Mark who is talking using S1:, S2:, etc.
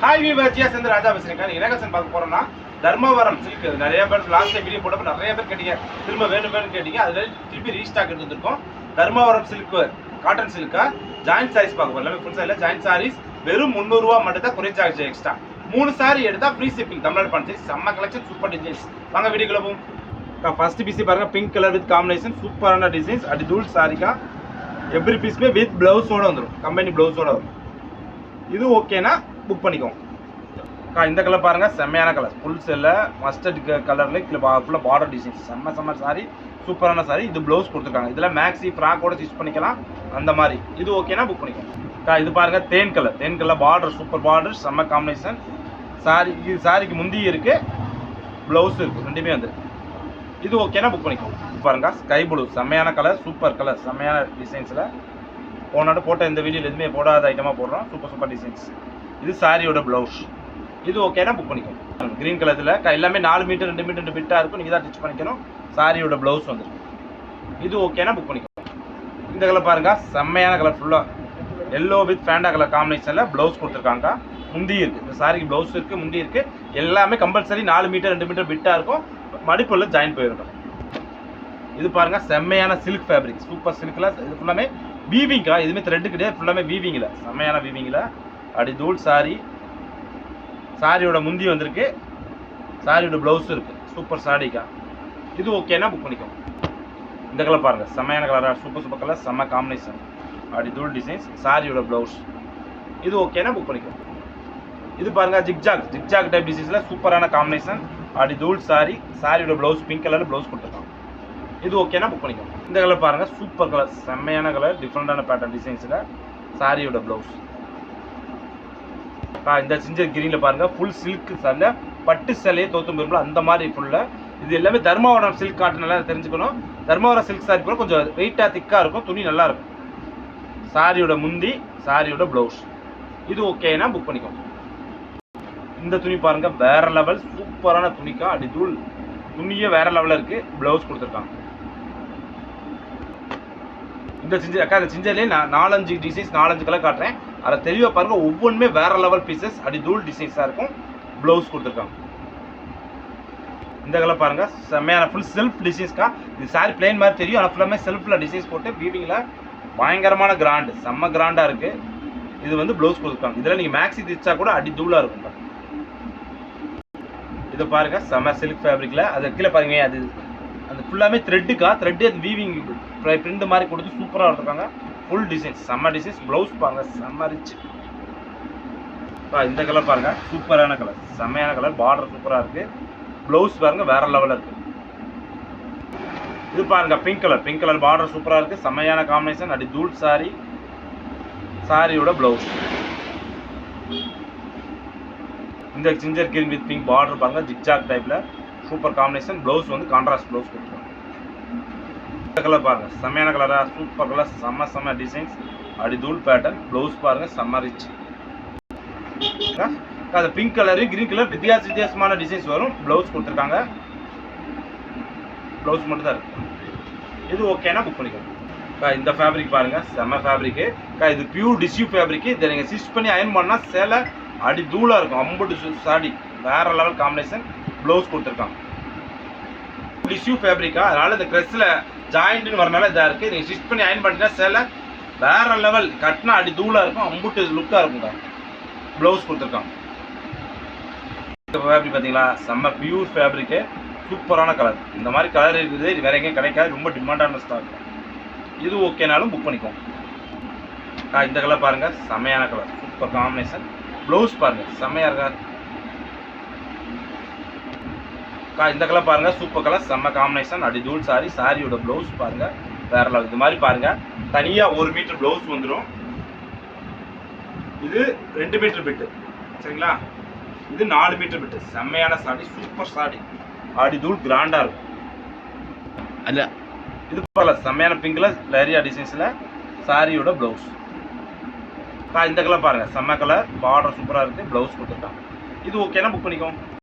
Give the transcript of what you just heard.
S1: Hi விவர்ஜியா சேர்ந்து ராஜா பேசுறேன். நீங்க என்ன கலெக்ஷன் பார்க்க போறோம்னா தர்மவரம் சில்க். நிறைய பேர் லாஸ்ட் டைம் வீடியோ போட்டப்ப நிறைய பேர் கேட்டீங்க, திரும்ப வேணும் கேட்டீங்க. அதுல திருப்பி ரீஸ்டாக் எடுத்து வந்திருக்கோம். தர்மவரம் silk cotton Chilika joint saris பார்க்க போறோம். எல்லாமே ஃபுல் சாரில ஜாயிண்ட் சாரீஸ் வெறும் 300 ரூபா மட்டும் தான் குறைஞ்ச சார்ஜ் எக்ஸ்ட்ரா. 3 சாரி எடுத்தா ஃப்ரீ ஷிப்பிங். தமிழ்நாடு பண்ணி செம்ம கலெக்ஷன், சூப்பர் டிசைன்ஸ். வாங்க வீடியோக்குள்ள போவோம். ஃபர்ஸ்ட் பீஸ் பாருங்க, பிங்க் கலர் வித் காம்பினேஷன், சூப்பரான டிசைன்ஸ். அடி தூள் சாரிக்கா எவ்ரி பீஸ்மே வித் பிளவுஸோட வந்துடும், கம்பெனி பிளவுஸோட வரும். இது ஓகேனா புக் பண்ணிக்கோங்க. இந்த கலர் பாருங்க, செம்மையான கலர், ஃபுல் செல்ல மஸ்டர்ட் கலர்ல ஃபுல்லாக பார்டர் டிசைன்ஸ். செம்ம சாரி, சூப்பரான சாரி. இது ப்ளவுஸ் கொடுத்துருக்காங்க. இதில் மேக்ஸி ஃப்ராக்கோட ஸ்டிச் பண்ணிக்கலாம் அந்த மாதிரி. இது ஓகேனா புக் பண்ணிக்கோங்க. இது பாருங்க, தேன் கலர் பார்டர், சூப்பர் பார்டர், செம்ம காம்பினேஷன். சாரி இது சாரிக்கு முந்தி இருக்கு, ப்ளவுஸ் இருக்கு, ரெண்டுமே வந்து. இது ஓகேனா புக் பண்ணிக்கோங்க. பாருங்க, ஸ்கை ப்ளூ, செம்மையான கலர், சூப்பர் கலர், செம்மையான டிசைன்ஸில் போட்ட இந்த வீடியோவில் எதுவுமே போடாத ஐட்டமாக போடுறோம். Super designs. இது சாரியோட ப்ளவுஸ். இது ஓகேனா புக் பண்ணிக்கோங்க. கிரீன் கலர்ல எல்லாமே 4 மீட்டர் 2 மீட்டர் பிட்டா இருக்கும். நீங்க தான் ஸ்டிச் பண்ணிக்கணும். சாரியோட பிளவுஸ் வந்துருக்கு. இது ஓகேனா புக் பண்ணிக்கோங்க. இந்த கலர் பாருங்க, செம்மையான கலர், ஃபுல்லா எல்லோ வித் ஃபேண்டா கலர் காம்பினேஷன்ல பிளவுஸ் கொடுத்துருக்காங்க. முந்தி இருக்கு, இந்த சாரிக்கு பிளவுஸ் இருக்கு, முந்தி இருக்கு. எல்லாமே கம்பல்சரி 4 மீட்டர் 2 மீட்டர் பிட்டா இருக்கும். மடிப்புள்ள ஜாயின் போயிருக்கும். இது பாருங்க, செம்மையான சில்க் ஃபேப்ரிக், சூப்பர் சில்க்ல. இது ஃபுல்லாமே வீவிங்கா, எதுவுமே த்ரெட் கிடையாது, ஃபுல்லாமே வீவிங்ல, செம்மையான வீவிங்ல. அடி தூள் சாரி. சாரியோட முந்தி வந்திருக்கு, சாரியோட பிளவுஸ் இருக்கு, சூப்பர் சாரிக்கா. இது ஓகேனா புக் பண்ணிக்கோங்க. இந்த கலர் பாருங்க, செம்மையான கலரா, சூப்பர் கலர், செம்ம காம்பினேஷன். அப்படி தூள் டிசைன்ஸ், சாரியோட பிளவுஸ். இது ஓகேனா புக் பண்ணிக்கோங்க. இது பாருங்க, ஜிக்ஜாக் டைப் டிசைன்ஸ்ல சூப்பரான காம்பினேஷன். அப்படி தூள் சாரி, சாரியோட பிளவுஸ் பிங்க் கலர்ல பிளவுஸ் கொடுத்துருக்காங்க. இது ஓகேனா புக் பண்ணிக்கோங்க. இந்த கலர் பாருங்க, சூப்பர் கலர், செம்மையான கலர், டிஃப்ரெண்டான பேட்டர்ன் டிசைன்ஸ்ல சாரியோட பிளவுஸ். இந்த சிஞ்சர் கிரீன்ல பாருங்க, ஃபுல் சில்க் சாரில பட்டு சேலையே தோத்தும் போயிருக்கும் அந்த மாதிரி ஃபுல்லா. இது எல்லாமே தர்மவரம் சில்க் காட்டன், எல்லாம் தெரிஞ்சுக்கணும். தர்மவரம் சில்க் சாரி கூட கொஞ்சம் வெயிட்டா திக்கா இருக்கும், துணி நல்லா இருக்கும். சாரியோட முந்தி, சாரியோட பிளவுஸ். இது ஓகேனா புக் பண்ணிக்கோங்க. இந்த துணி பாருங்க, வேற லெவல், சூப்பரான துணிக்கா. அடி தூள் துணியே வேற லெவல்ல இருக்கு, பிளவுஸ் கொடுத்துருக்காங்க. இந்த சிஞ்சர்லேயே நான் 4-5 டிசைன்ஸ் 4-5 கலர் காட்டுறேன். அதை தெளிவாக பாருங்க, ஒவ்வொன்றுமே வேற லெவல் பீசஸ். அடி தூள் டிசைன்ஸாக இருக்கும், ப்ளவுஸ் கொடுத்துருக்காங்க. இந்த கலர் பாருங்க, செம்மையான ஃபுல் செல்ஃப் டிசைன்ஸ்க்கா. இது சாரி பிளைன் மாதிரி தெரியும், ஆனால் ஃபுல்லாமே செல்ஃபில் டிசைன்ஸ் போட்டு வீவிங்கில் பயங்கரமான கிராண்டு, செம்ம கிராண்டாக இருக்கு. இது வந்து ப்ளவுஸ் கொடுத்துருக்காங்க. இதில் நீங்கள் மேக்ஸி தைச்சா கூட அடி தூளாக இருக்கும். இது பாருங்க, செம்ம சில்க் ஃபேப்ரிக்ல. அது கீழே பாருங்க, அது அந்த ஃபுல்லாமே த்ரெட்டுக்கா, த்ரெட்டு அது வீவிங் பிரிண்ட் மாதிரி கொடுத்து சூப்பராக இருக்காங்க. ஃபுல் டிசைன்ஸ், செம்ம டிசைன்ஸ். ப்ளவுஸ் பாருங்க, செம்ம ரிச். இந்த கலர் பாருங்க, சூப்பரான கலர், செம்மையான கலர், பார்டர் சூப்பராக இருக்கு. ப்ளவுஸ் பாருங்க, வேற லெவலில் இருக்கு. இது பாருங்க, பிங்க் கலர் பார்டர் சூப்பராக இருக்கு, செம்மையான காம்பினேஷன். அடி தூள் சாரி, சாரியோட ப்ளவுஸ். இந்த ginger green with pink border பாருங்க, ஜிக்ஜாக் டைப்ல சூப்பர் காம்பினேஷன். ப்ளவுஸ் வந்து கான்ட்ராஸ்ட் ப்ளவுஸ் கொடுத்துருக்காங்க. இந்த கலர் பாருங்க, செம்மையான கலரா, சூப்பர் கலர், செம்ம டிசைன்ஸ். அடி தூள் பேட்டர்ன். ப்ளவுஸ் பாருங்க, செம்ம ரிச். அது பிங்க் கலரு கிரீன் கலர் வித்தியாசமான டிசைன்ஸ் வரும். ப்ளவுஸ் கொடுத்துருக்காங்க. ப்ளவுஸ் மட்டும் தான் இருக்கு. இது ஓகேனா புக் பண்ணிக்கோங்க. இந்த ஃபேப்ரிக் பாருங்க, செம்ம ஃபேப்ரிக். இது பியூர் டிஷ்யூ ஃபேப்ரிக். இதை நீங்கள் ஸ்டிச் பண்ணி அயன் பண்ணால் சேலை அடி தூளாக இருக்கும். அம்புட்டு சாடி வேற லெவல் காம்பினேஷன். ப்ளவுஸ் கொடுத்துருக்காங்க. டிஷ்யூ ஃபேப்ரிக்கா, அதனால இந்த ட்ரெஸ்ஸில் ஜாயிண்ட்னு வரனால இதாக இருக்குது. நீங்கள் ஸ்டிச் பண்ணி அயன் பண்ணிட்டா சேலை வேற லெவல், கட்டினா அடி தூளாக இருக்கும், அம்புட்டு லுக்காக இருக்குங்க. ப்ளவுஸ் கொடுத்துருக்காங்க. இந்த ஃபேப்ரிக் பார்த்தீங்களா, செம்ம பியூர் ஃபேப்ரிக்கு, சூப்பரான கலர். இந்த மாதிரி கலர் இருக்குது, இது வேற எங்கேயும் கிடைக்காது, ரொம்ப டிமாண்டான ஸ்டாக். இது ஓகேனாலும் புக் பண்ணிக்கோங்க. இந்த கலர் பாருங்க, செம்மையான கலர், சூப்பர் காம்பினேஷன். ப்ளவுஸ் பாருங்க, செம்மையாக இருக்கா. இந்த கலர் பாருங்க, சூப்பர் கலர், செம்ம காம்பினேஷன். அடி தூள் சாரி, சாரியோட ப்ளவுஸ் பாருங்க வேற லெவல். இது மாதிரி பாருங்க, தனியா 1 மீட்டர் ப்ளவுஸ் வந்துடும். இது 2 மீட்டர் பிட்டு, சரிங்களா. இது 4 மீட்டர் பிட்டு. செம்மையான சாரி, சூப்பர் சாரி. அடி தூள் கிராண்டா இருக்கும். அல்ல இது பாருங்க, செம்மையான பிங்க்ல லேரியா டிசைன்ஸ்ல சாரியோட ப்ளவுஸ். இந்த கலர் பாருங்க, செம்ம கலர், பார்டர் சூப்பரா இருக்கு, ப்ளவுஸ் கொடுத்துருக்காங்க. இது ஓகேனா புக் பண்ணிக்கோங்க.